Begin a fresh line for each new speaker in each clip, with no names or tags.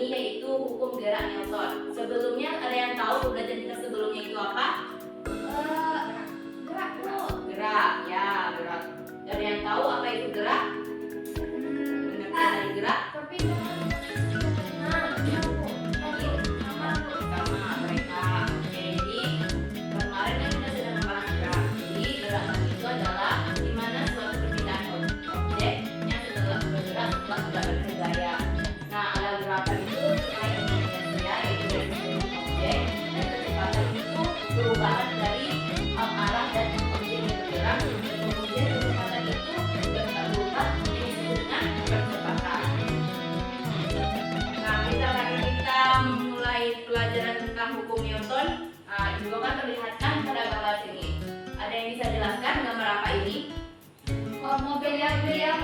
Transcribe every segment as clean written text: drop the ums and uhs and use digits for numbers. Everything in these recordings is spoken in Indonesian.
ini yaitu hukum gerak Newton. Sebelumnya ada yang tahu pembelajaran kita sebelumnya itu apa?
Gerak Bu.
Gerak, ya gerak. Ada yang tahu apa itu gerak? Pengertian dari gerak?
Perpindahan. Iya Bu. Sama Bu.
Sama mereka. Oke, jadi kemarin kan kita sudah membahas gerak. Jadi gerakan itu adalah di mana suatu perpindahan objek yang setelah bergerak setelah tidak bergaya. Nah, ada gerakan itu terkait dengan inersia, yaitu dari objek, dan kecepatan itu perubahan dari arah dan objek yang bergerak, dan kemudian kecepatan itu berubah yang disebut dengan percepatan. Nah, kita memulai pelajaran tentang hukum Newton. Nah, juga kan terlihatkan pada gambar sini. Ada yang bisa jelaskan gambar apa ini?
Mobil yang bergerak.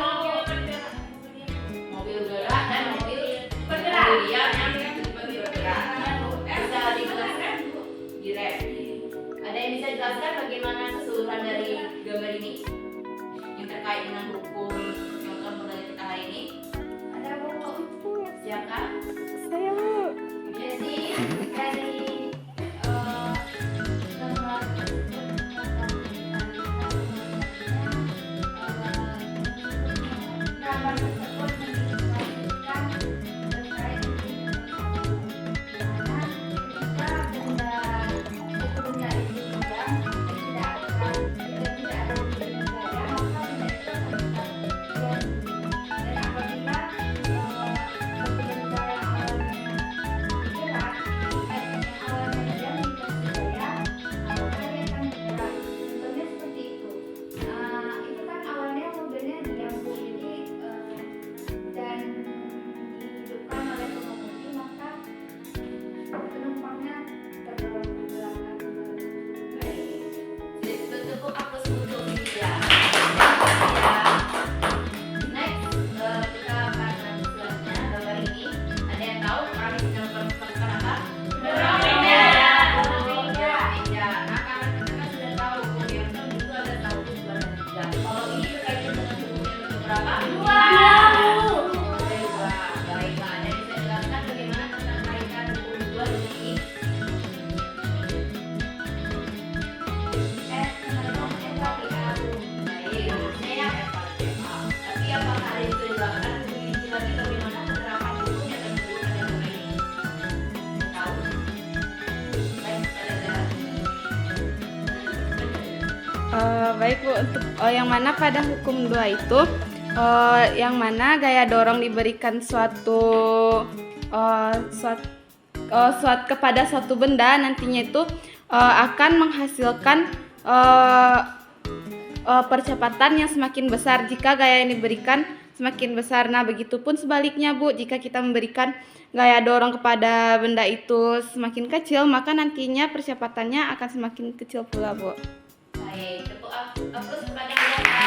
Mobil gerak dan mobil
Bergerak.
liar yang bergerak. Bisa dijelaskan? Direct. Ada yang bisa jelaskan bagaimana keseluruhan dari gambar ini yang terkait dengan hukum Newton pembelajaran kita hari ini?
Ada Bu.
Siapa?
Saya Bu.
Jadi dari gambar gambar tersebut menunjukkan terkait dengan ketika benda itu hilang tidak akan bergaya, maka benda itu akan tetap dan apabila benda yang awalnya bergerak yang awalnya diam bergaya, maka dia akan bergerak. Contohnya seperti itu. Itu kan awalnya mobilnya diam Bu, jadi dan dihidupkan oleh pengemudi, maka penumpangnya terbawa ke belakang.
Baik. Cukup aku sebut ya. Next, kita akan lanjut selanjutnya gambar ini. Ada yang tahu kami sedang melakukan apa?
Dorong meja.
Dorong meja. Nah, karena kita kan sudah tahu hukum Newton itu ada 1, 2, dan 3. Kalau ini berkaitan dengan hukum Newton berapa? 2. Baiklah, ada yang bisa jelaskan bagaimana tentang kaitan hukum 2 di sini? Baik, harusnya ya tapi apakah ada yang bisa dijelaskan lebih lagi bagaimana penerapan hukumnya dan kedudukan yang ini? Tahu? Baik, ada.
Baik Bu, untuk yang mana pada hukum 2 itu yang mana gaya dorong diberikan suatu kepada suatu benda nantinya itu akan menghasilkan percepatan yang semakin besar jika gaya yang diberikan semakin besar. Nah, begitupun sebaliknya Bu, jika kita memberikan gaya dorong kepada benda itu semakin kecil, maka nantinya percepatannya akan semakin kecil pula Bu.
Baik, tepuk applause kepada kita.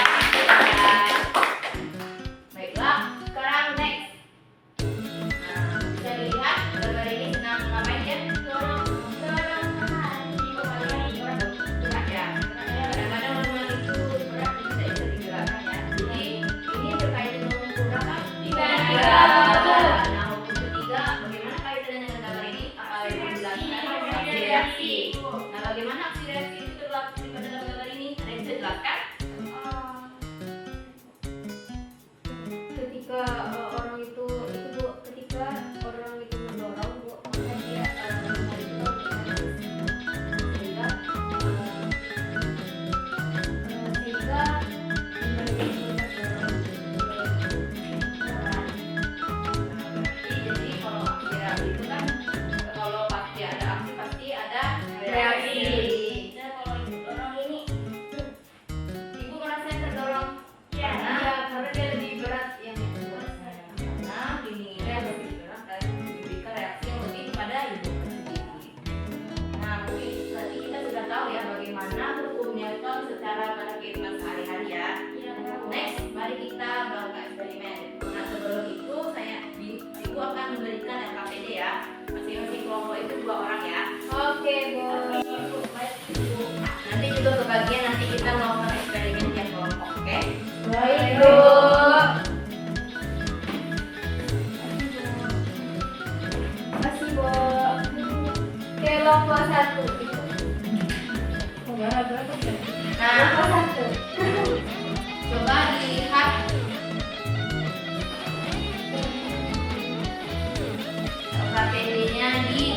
Baiklah, sekarang next. Nah, bisa dilihat gambar ini sedang ngapain ya? Dorong gerak ya. Kadang-kadang memang itu berat dan tidak bisa digerakkan ya. Jadi ini berkaitan dengan hukum berapa? 3. Nah, hukum ketiga, bagaimana kaitannya dengan gambar ini? Apa yang dijelaskan? Aksi reaksi. Nah, bagaimana aksi reaksi itu terlaku pada dalam gambar ini? Ada yang bisa jelaskan?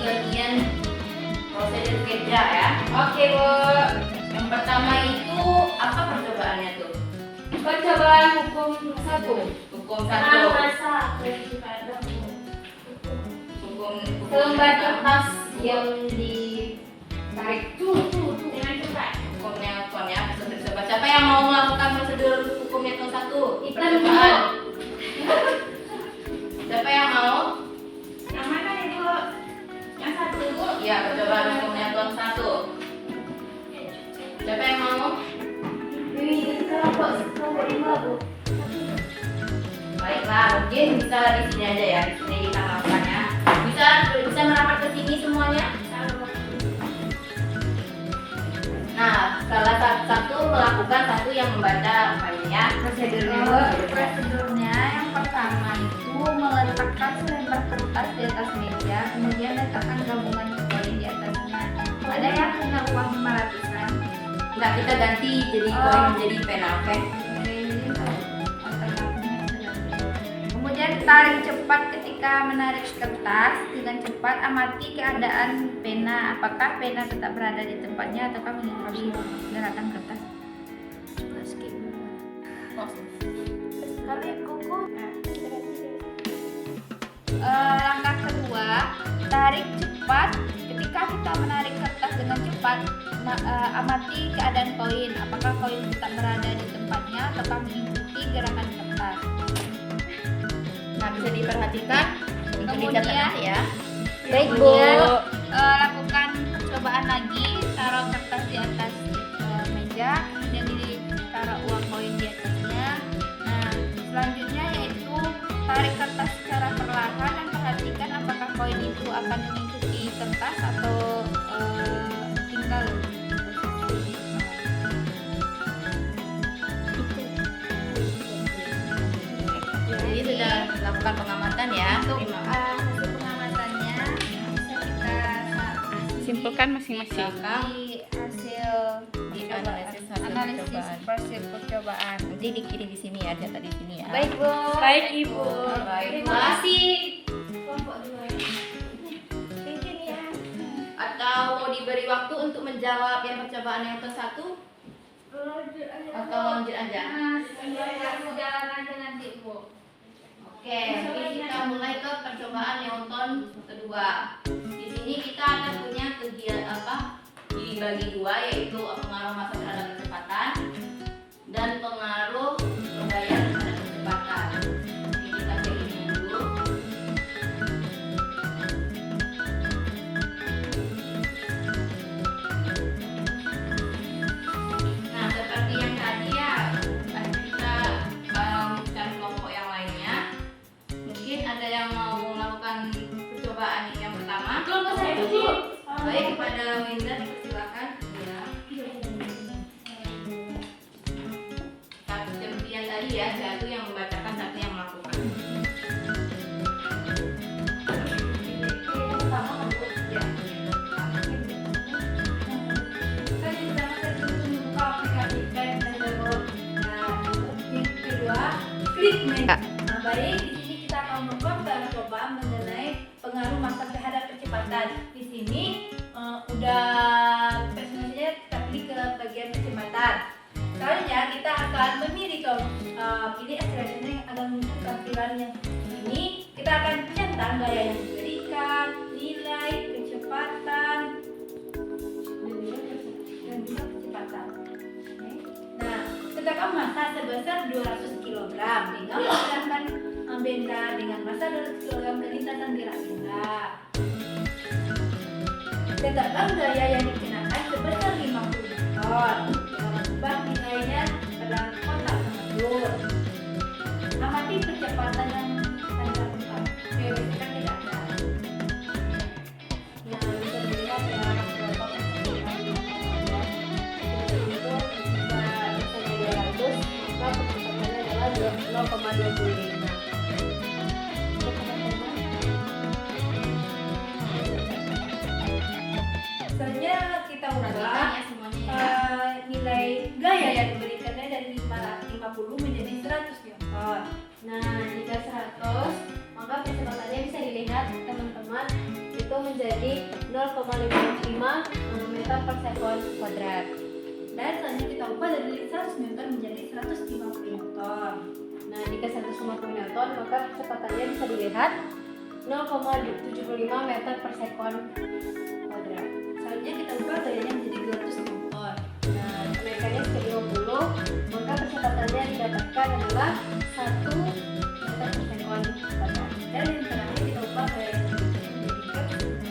bagian prosedur kerja ya. Oke Bu. Yang pertama itu apa percobaannya tuh?
Percobaan hukum 1.
Hukum 1.
masa kepada
Hukum
Selembar
yang
kertas yang ditarik
dengan cepat.
hukum Newton ya. Coba siapa yang mau melakukan prosedur hukum Newton 1?
Kita
Percobaan. Siapa yang mau?
Yang mana itu? Yang satu Bu.
Ya, percobaan hukum Newton 1. Siapa yang mau?
Ini kelompok lima Bu.
Baiklah, mungkin bisa di sini aja ya. Di sini kita melakukannya. Bisa merapat ke sini semuanya. Nah, salah satu melakukan, satu yang membaca apanya ya. Prosedurnya.
Prosedurnya yang pertama itu meletakkan selembar kertas di atas meja, kemudian letakkan gabungan koin di atasnya. Ada yang punya uang 500-an.
Enggak, kita ganti jadi
Oh.
koin menjadi pena, oke?
Kemudian tarik cepat ketika menarik kertas. Dengan cepat amati keadaan pena. Apakah pena tetap berada di tempatnya ataukah mengikuti gerakan kertas? Kali kuku. Langkah kedua, tarik cepat. Ketika kita menarik kertas dengan cepat, amati keadaan koin. Apakah koin tetap berada di tempatnya ataukah mengikuti gerakan kertas?
Nah, bisa diperhatikan untuk
Kemudian-
dicatat nanti ya.
Baik, Bu.
Kemudian, lakukan percobaan lagi. Taruh kertas di atas meja, kemudian ditaruh uang koin di atasnya. Nah, selanjutnya yaitu tarik kertas secara perlahan dan perhatikan apakah koin itu akan mengikuti kertas atau tinggal.
Jadi sudah melakukan pengamatan ya.
Untuk
Terima
hasil pengamatannya bisa kita
Simpulkan masing-masing.
belakang
di hasil
di analisis hasil
analisis
percobaan.
hasil percobaan.
Nanti dikirim di sini ya, data di sini ya.
Baik Bu.
Baik, Ibu.
Baik.
Terima kasih. Kelompok dua. Izin ya.
Atau mau diberi waktu untuk menjawab yang percobaan yang ke 1 atau lanjut aja?
Jalan aja nanti Bu.
Oke, mungkin kita mulai ke percobaan Newton kedua. Di sini kita akan punya kegiatan apa? Dibagi dua, yaitu pengaruh massa terhadap kecepatan dan pengaruh gaya terhadap kecepatan. Ini kita cek ini dulu. Nah, seperti yang tadi ya, kita cari kelompok yang lainnya. Mungkin ada yang mau melakukan percobaan yang pertama.
Kelompok saya dulu.
Baik, kepada Winda silakan. Ya. Seperti yang tadi ya, satu yang membacakan, satu yang melakukan. Ya.
Klik menu. Nah, baik, di sini kita akan mencoba mengenai pengaruh massa terhadap kecepatan. Di sini udah presentasinya kita klik ke bagian kecepatan. Selanjutnya kita akan memilih pilih akselerasinya yang akan muncul tampilan yang ini. Kita akan centang gaya yang diberikan, nilai kecepatan, dan juga kecepatan. Oke. Nah, tetapkan massa sebesar 200 kg dengan menggunakan benda dengan massa 200 kg ke lintasan gerak benda. Tetapkan gaya yang dikenakan sebesar 50 ton. Jangan ubah nilainya pada kotak mundur. Amati percepatan yang Anda lakukan. Kan tidak ada. Nah, bisa dilihat ya berapa percepatan yang ada. Itu bisa 200, maka percepatannya adalah 0,25. Selanjutnya kita ubah
Perhatikan ya semuanya ya.
nilai gaya yang diberikannya dari 50 menjadi 100 Newton.
Nah, jika 100, maka kecepatannya bisa dilihat teman-teman itu menjadi menjadi 0,55 meter per sekon kuadrat.
Dan selanjutnya kita ubah dari 100 Newton menjadi 150 Newton.
Nah, jika 150 Newton, maka kecepatannya bisa dilihat 0,75 meter per sekon kuadrat.
Selanjutnya kita ubah gayanya menjadi 200 Newton.
Nah, kenaikannya sekali 50, maka kecepatannya didapatkan adalah 1 meter per sekon kuadrat.
Dan yang terakhir kita ubah gayanya menjadi
50,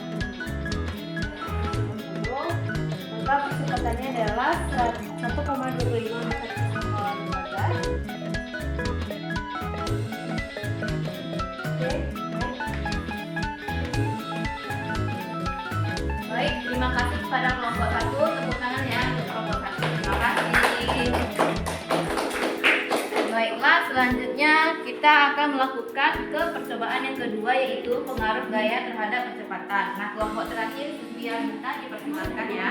maka kecepatannya adalah 1,25 meter per sekon kuadrat. Oke,
Baik, terima kasih kepada kelompok 1. Tepuk tangan ya untuk kelompok 1. Terima kasih. Baiklah, selanjutnya kita akan melakukan ke percobaan yang kedua, yaitu pengaruh gaya terhadap kecepatan. Nah, kelompok terakhir Sofia minta dipersilakan ya.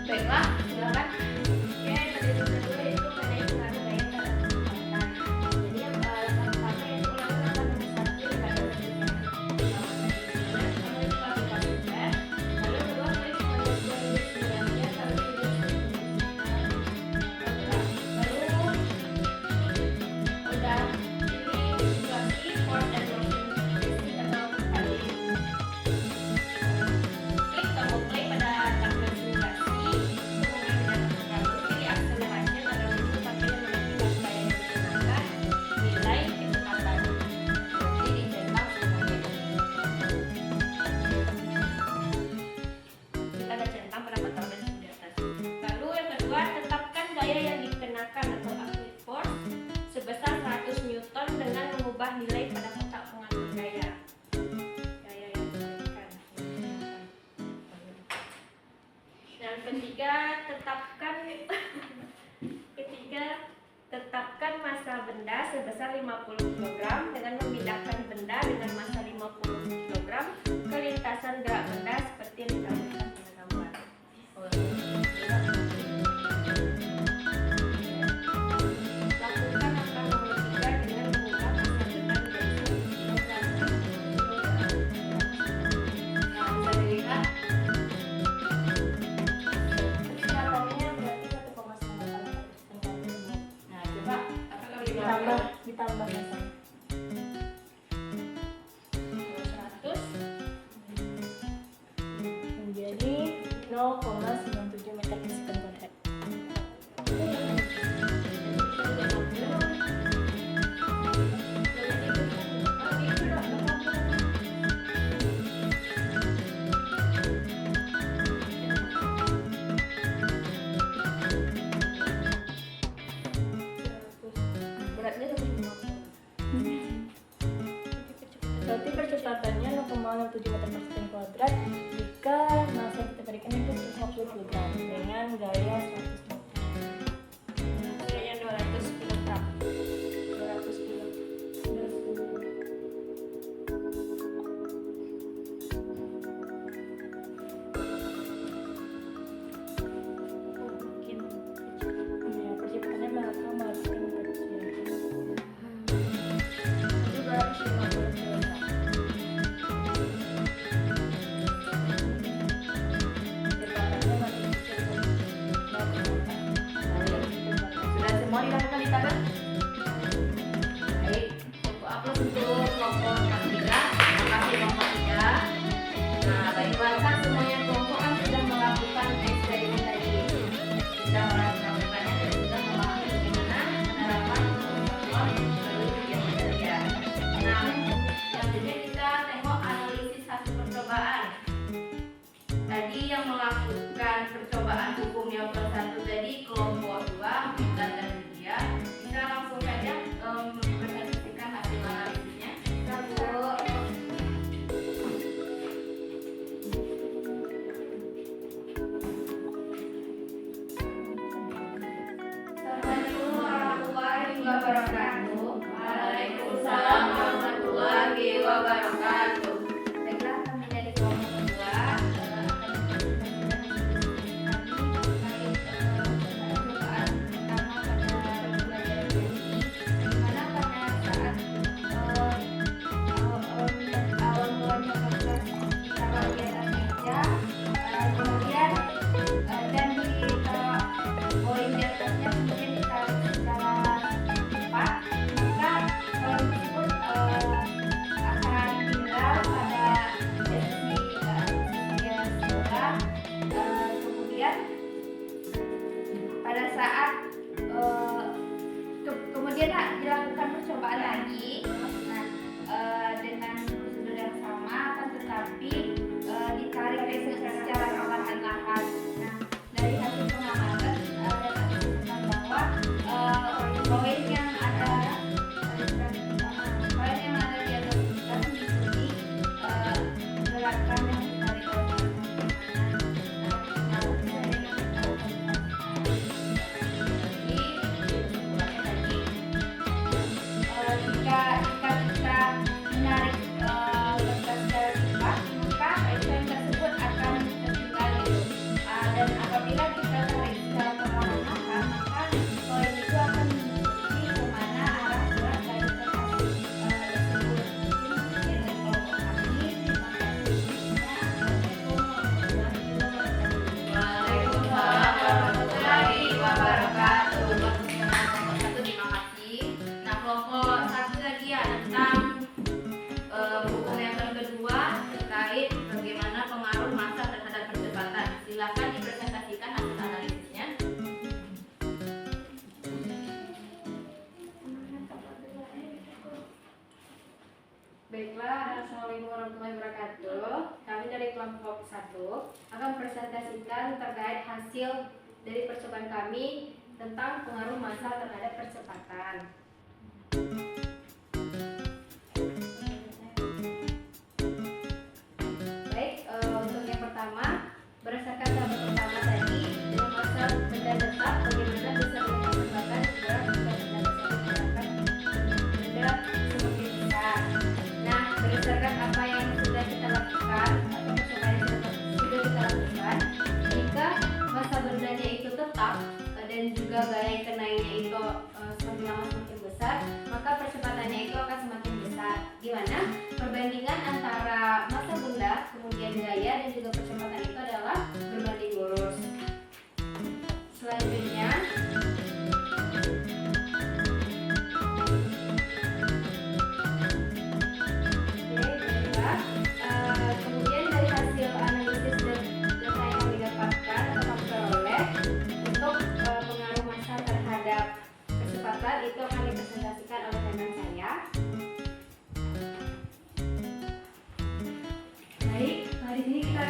Baiklah, silakan.
Oke, tadi itu kedua itu mengenai pengaruh gaya terhadap kecepatan. Jadi yang pertama itu ulangan nomor 1 yang ada di sini. Lalu kedua tulis nomor 2 tulis nilainya lalu tulis lalu udah ini situasi force and motion atau kali.
Klik tombol play pada tabel simulasi. Kemudian lalu pilih acceleration atau itu pakai yang menentukan gaya yang digunakan, nilai kecepatan. Jadi dicetak semuanya. Kita ada centang pada tabel di atas.
Lalu yang kedua, tetapkan gaya yang dikenakan atau applied force sebesar 100 Newton dengan mengubah nilai pada kotak pengatur gaya. Gaya yang diberikan. Dan ketiga, tetapkan massa benda sebesar 50 kg dengan memindahkan benda dengan massa 50 kg ke lintasan gerak benda seperti yang ditampilkan pada gambar. Lakukan angka nomor 3 dengan mengubah massa benda menjadi 1 kg.
Nah, bisa dilihat
Kecepatannya berarti 1,98.
Nah, coba apakah
Ditambah massa 100 menjadi 0,97 meter per sekon kuadrat. Beratnya 150. Berarti percepatannya 0,07 meter per sekon kuadrat jika massa yang kita berikan itu 150 kg dengan gaya 100 Newton. Gaya 200 kg. 200 kg. Mungkin ya, percepatannya bakal menghasilkan kecil. 250 kg. Kecepatannya masih kecil.
sudah semua dilakukan di tabel? Baik, untuk upload untuk kelompok yang 3. Terima kasih kelompok 3. Nah, baiklah, semuanya kelompok kan sudah melakukan eksperimen tadi. Sudah melakukannya dan sudah memahami bagaimana penerapan protokol melalui kegiatan belajar. Nah, selanjutnya kita tengok analisis hasil percobaan. Tadi yang melakukan percobaan hukum yang ke-1 tadi kelompok 2, Miftah dan Lydia. Kita langsung saja mempresentasikan hasil analisisnya. Assalamualaikum warahmatullahi wabarakatuh. Waalaikumsalam warahmatullahi wabarakatuh. Baiklah, kami dari kelompok 2 akan
kelompok 1 akan mempresentasikan terkait hasil dari percobaan kami tentang pengaruh massa terhadap percepatan. Baik, untuk yang pertama, berdasarkan tabel pertama tadi, dengan massa benda tetap, bagaimana bisa dipercepatkan jika benda tersebut menggerakkan benda semakin besar. Nah, berdasarkan apa yang sudah kita lakukan atau percobaan yang sudah kita lakukan, jika massa bendanya itu tetap dan juga gaya kenainya itu semakin lama semakin besar, maka percepatannya itu akan semakin besar. Di mana perbandingan antara massa benda, kemudian gaya dan juga percepatan itu adalah berbanding lurus. Selanjutnya, kemudian dari hasil analisis data yang kami dapatkan atau kami peroleh untuk pengaruh massa terhadap kecepatan itu akan dipresentasikan oleh rekan saya. Baik, di sini kita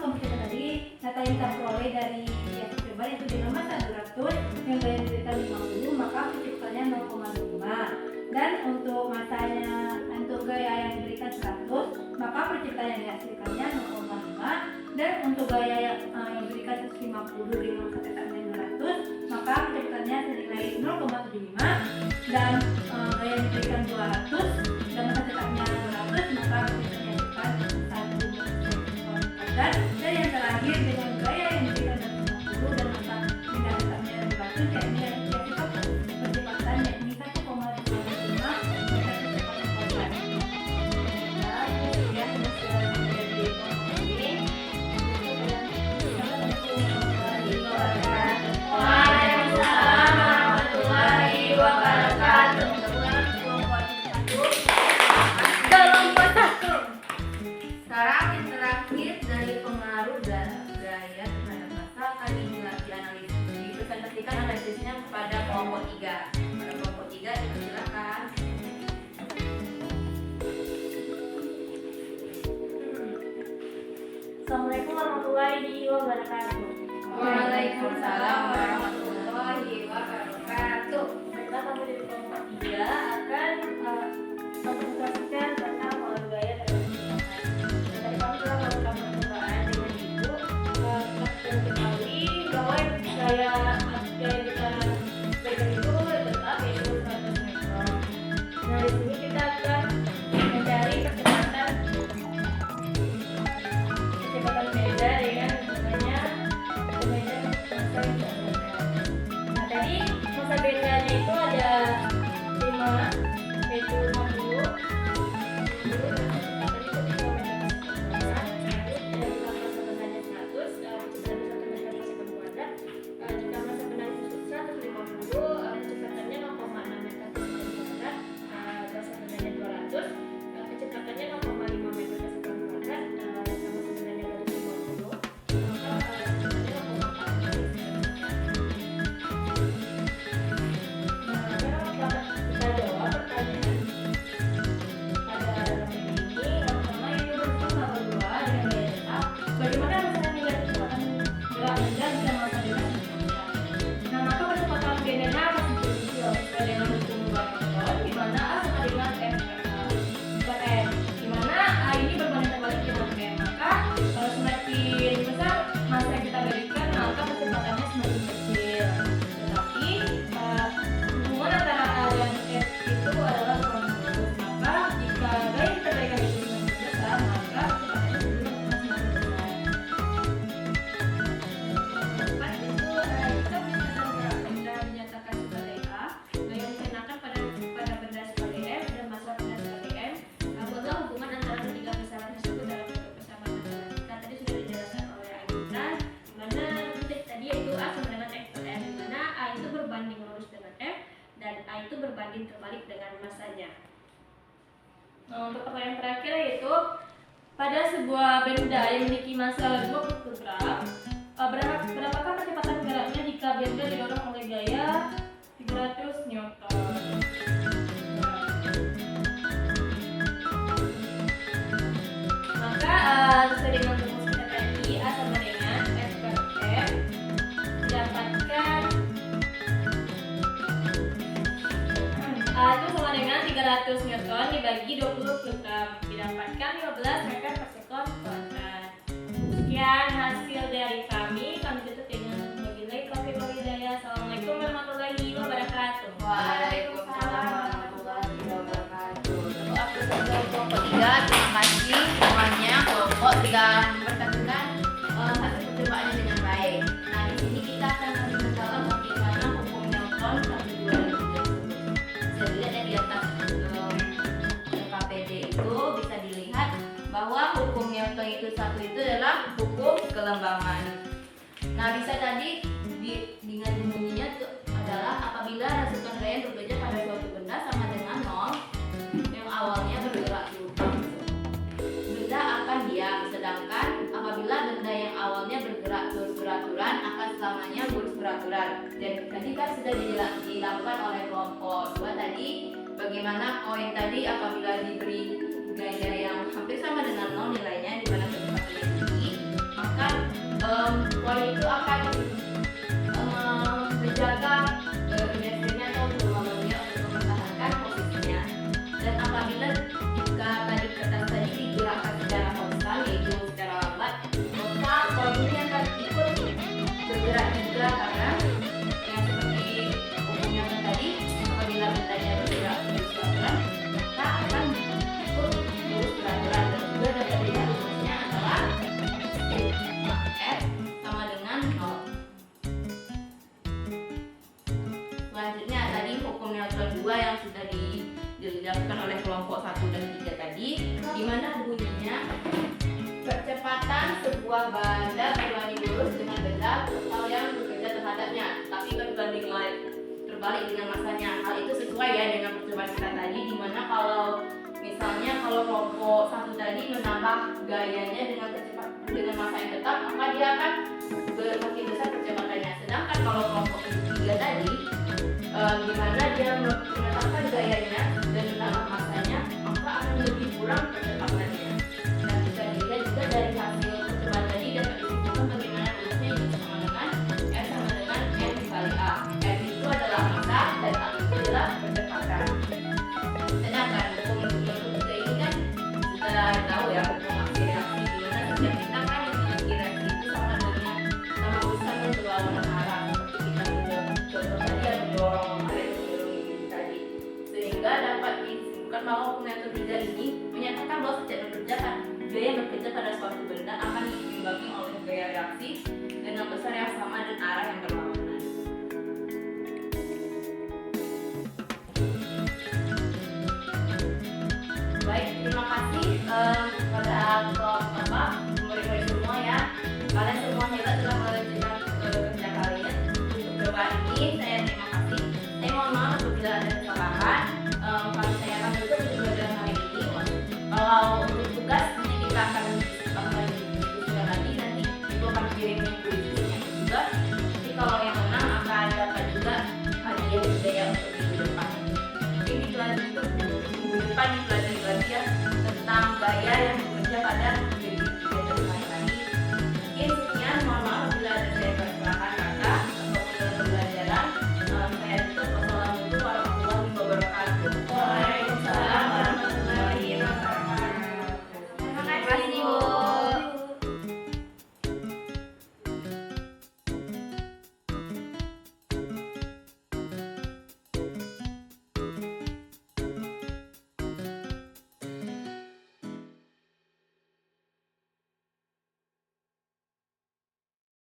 komputer tadi data yang kita peroleh dari percobaan itu dengan massa 200 yang gaya diberikan 50, maka percepatan 0,5, dan untuk massanya untuk gaya yang diberikan 100, maka percepatan yang dihasilkannya 0,5, dan untuk gaya yang diberikan 150 dengan percepatan 200, maka percepatannya senilai 0,75, dan gaya yang diberikan 200 dengan percepatan 200, maka percepatan dihasilkan 1,5. Dan yang terakhir dengan gaya yang diberikan 150 dan massa benda tetapnya 200, yakni yang dihasilkan percepatan yakni 1,5 meter per second kuadrat. Nah, kemudian hasil dari kelompok ini Waalaikumsalam warahmatullahi wabarakatuh. Kelompok 1. Sekarang yang terakhir dari pengaruh gaya terhadap massa akan dianalisis, dipresentasikan analisisnya kepada kelompok 3. Pada kelompok 3 dipersilakan.
Assalamualaikum warahmatullahi wabarakatuh.
Waalaikumsalam warahmatullahi wabarakatuh.
Baiklah, kami dari kelompok 3 akan mempresentasikan tentang pengaruh gaya terhadap kecepatan. Tadi kami telah melakukan percobaan dengan ibu dan diketahui bahwa gaya yang kita berikan itu tetap yaitu 100 mikron. Nah, di sini kita akan mencari percepatan beda dengan hubungannya dengan massa yang berbeda. Nah, tadi massa bedanya itu ada 5, yaitu 50, dan kecepatan itu 3 meter per sekund kuadrat. Dan jika massa bendanya 100, kecepatan 1 meter per sekund kuadrat. Jika massa bendanya 150, kecepatannya 0,6 meter per sekund kuadrat. Massa bendanya 200, kecepatannya 0,5 meter per sekund kuadrat. Jika massa bendanya 250, maka kecepatannya 0,4 meter per sekund kuadrat. Nah, kita jawab pertanyaan pada dalam ini. Yang pertama itu berusaha tabel 2 dengan gaya tetap. Bagaimana misalnya nilai kecepatan gerak benda jika massa benda sama? Nah, maka percepatan bedanya masih kecil sesuai dengan hukum Newton, di mana A sama dengan F per M, di mana A ini berbanding terbalik dengan M. Maka semakin besar massa yang kita berikan, maka percepatannya semakin kecil. Tetapi hubungan antara A dan F itu adalah kurang lurus. Maka jika gaya yang kita berikan itu semakin besar, maka percepatannya juga semakin besar. Keempat itu jika percepatan gerak benda dinyatakan sebagai A, gaya yang dikenakan pada benda sebagai F dan massa benda sebagai M, buatlah hubungan antara ketiga besaran tersebut dalam bentuk persamaan matematika. Tadi sudah dijelaskan oleh Agita, di mana titik tadi yaitu A sama dengan F per M, di mana A itu berbanding lurus dengan F dan A itu berbanding terbalik dengan massanya. Nah, untuk pertanyaan terakhir yaitu pada sebuah benda yang memiliki massa 20 kg, berapakah percepatan geraknya jika benda didorong oleh gaya 300 Newton? Maka 15 meter per kuadrat. Sekian hasil dari kami tutup dengan wabillahi taufiq wal hidayah. Assalamualaikum warahmatullahi wabarakatuh.
Waalaikumsalam warahmatullahi wabarakatuh. Untuk aku sebagai kelompok 3, terima kasih semuanya kelompok sudah memperhatikan hasil percobaannya dengan baik. Nah, di sini kita akan lebih mendalam bagaimana hukum Newton 1, 2, dan 3 tersebut. Bisa dilihat ya di atas KPD itu bisa dilihat bahwa hukum Newton itu satu itu adalah hukum kelembaman. Nah, bisa tadi dengan bunyinya itu adalah apabila rasukan gaya yang bekerja pada suatu benda sama dengan nol yang awalnya bergerak lurus, benda akan diam. Sedangkan apabila benda yang awalnya bergerak lurus beraturan akan selamanya lurus beraturan. Dan tadi kan sudah dilakukan oleh kelompok 2 tadi, bagaimana koin tadi apabila diberi gaya yang hampir sama dengan nol nilainya di mana kecepatannya tinggi, maka koin itu akan menjaga inersinya atau gelombangnya untuk mempertahankan posisinya. Dan apabila jika tadi kertas tadi digerakkan secara konstan yaitu secara lambat, maka koin ini akan ikut bergerak juga karena yang seperti hukumnya tadi, apabila bendanya bergerak lurus beraturan maka akan ikut lurus beraturan. Dan juga dapat dilihat rumusnya adalah F sama dengan 0. Selanjutnya tadi hukum Newton 2 yang sudah dijelaskan oleh kelompok 1 dan 3 tadi, di mana bunyinya percepatan sebuah benda berbanding lurus dengan benda hal yang bekerja terhadapnya, tapi berbanding terbalik dengan masanya. Hal itu sesuai ya dengan percobaan kita tadi, di mana kalau misalnya kalau kelompok 1 tadi menambah gayanya dengan masa yang tetap, maka dia akan semakin besar percepatannya. Sedangkan kalau kelompok 3 tadi di mana dia menetapkan gayanya dan menambah masanya, maka akan lebih kurang percepatannya. Dan bisa dilihat juga dari hasil percobaan tadi dapat disimpulkan bagaimana rumusnya itu sama dengan R sama dengan M dikali A. R itu adalah masa dan A itu adalah percepatan. Sedangkan hukum Newton 3 ini kan sudah tahu ya hukum aksi reaksi, di mana setiap kita kan yang memiliki reaksi itu sama urusan yang berlawanan arah, seperti kita contoh tadi yang mendorong tadi, sehingga dapat disimpulkan bahwa hukum Newton 3 ini menyatakan bahwa setiap gaya yang bekerja pada suatu benda akan diimbangi oleh gaya reaksi dengan besar yang sama dan arah yang berlawanan. Baik, terima kasih kepada murid-murid semua ya. Kalian semua hebat telah mengerjakan kerja kalian. Untuk percobaan ini saya terima kasih. Saya mohon maaf apabila ada kesalahan. Kalau saya akan tutup untuk pelajaran hari ini. Kalau untuk tugas nanti kita akan diskusikan lagi, nanti itu akan kirimnya kuisnya juga. Jadi kalau yang menang akan dapat juga hadiah untuk minggu depan. Mungkin itu aja untuk minggu depan.